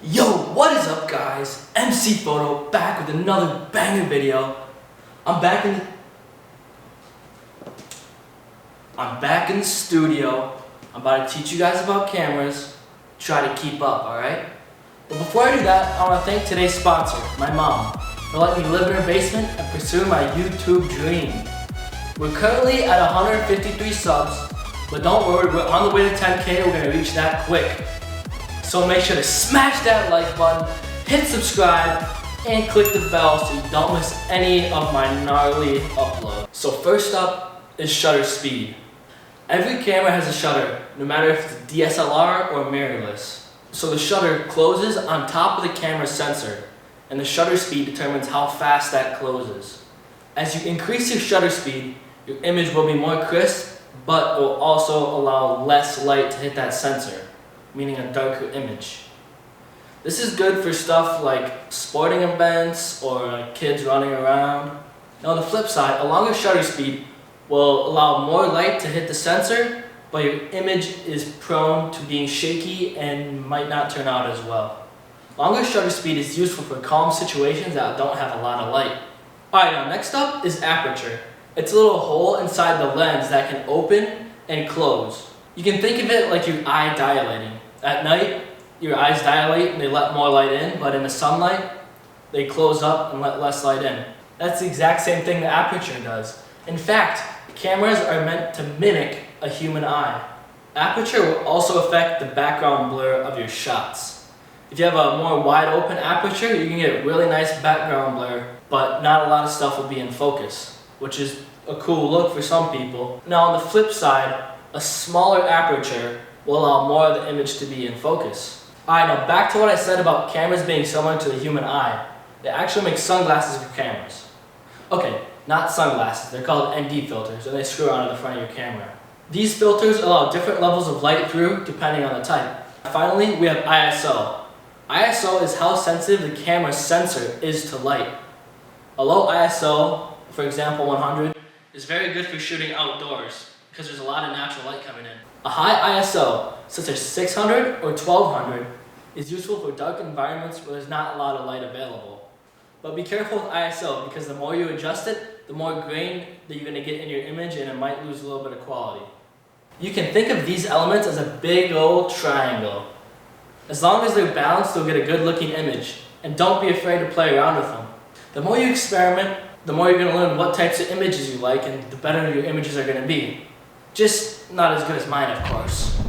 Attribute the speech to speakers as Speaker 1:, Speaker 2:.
Speaker 1: Yo, what is up guys? MC Photo back with another banger video. I'm back in the studio. I'm about to teach you guys about cameras. Try to keep up, alright? But before I do that, I want to thank today's sponsor, my mom, for letting me live in her basement and pursue my YouTube dream. We're currently at 153 subs, but don't worry, we're on the way to 10K. We're going to reach that quick. So make sure to smash that like button, hit subscribe, and click the bell so you don't miss any of my gnarly uploads. So first up is shutter speed. Every camera has a shutter, no matter if it's DSLR or mirrorless. So the shutter closes on top of the camera sensor, and the shutter speed determines how fast that closes. As you increase your shutter speed, your image will be more crisp, but will also allow less light to hit that sensor, meaning a darker image. This is good for stuff like sporting events or kids running around. Now on the flip side, a longer shutter speed will allow more light to hit the sensor, but your image is prone to being shaky and might not turn out as well. Longer shutter speed is useful for calm situations that don't have a lot of light. Alright, now next up is aperture. It's a little hole inside the lens that can open and close. You can think of it like your eye dilating. At night, your eyes dilate and they let more light in, but in the sunlight, they close up and let less light in. That's the exact same thing the aperture does. In fact, cameras are meant to mimic a human eye. Aperture will also affect the background blur of your shots. If you have a more wide open aperture, you can get really nice background blur, but not a lot of stuff will be in focus, which is a cool look for some people. Now on the flip side, a smaller aperture will allow more of the image to be in focus. Alright, now back to what I said about cameras being similar to the human eye. They actually make sunglasses for cameras. Okay, not sunglasses, they're called ND filters, and they screw onto the front of your camera. These filters allow different levels of light through depending on the type. Finally, we have ISO. ISO is how sensitive the camera sensor is to light. A low ISO, for example 100, is very good for shooting outdoors because there's a lot of natural light coming in. A high ISO, such as 600 or 1200, is useful for dark environments where there's not a lot of light available. But be careful with ISO because the more you adjust it, the more grain that you're going to get in your image and it might lose a little bit of quality. You can think of these elements as a big old triangle. As long as they're balanced, you'll get a good looking image. And don't be afraid to play around with them. The more you experiment, the more you're going to learn what types of images you like and the better your images are going to be. Just not as good as mine, of course.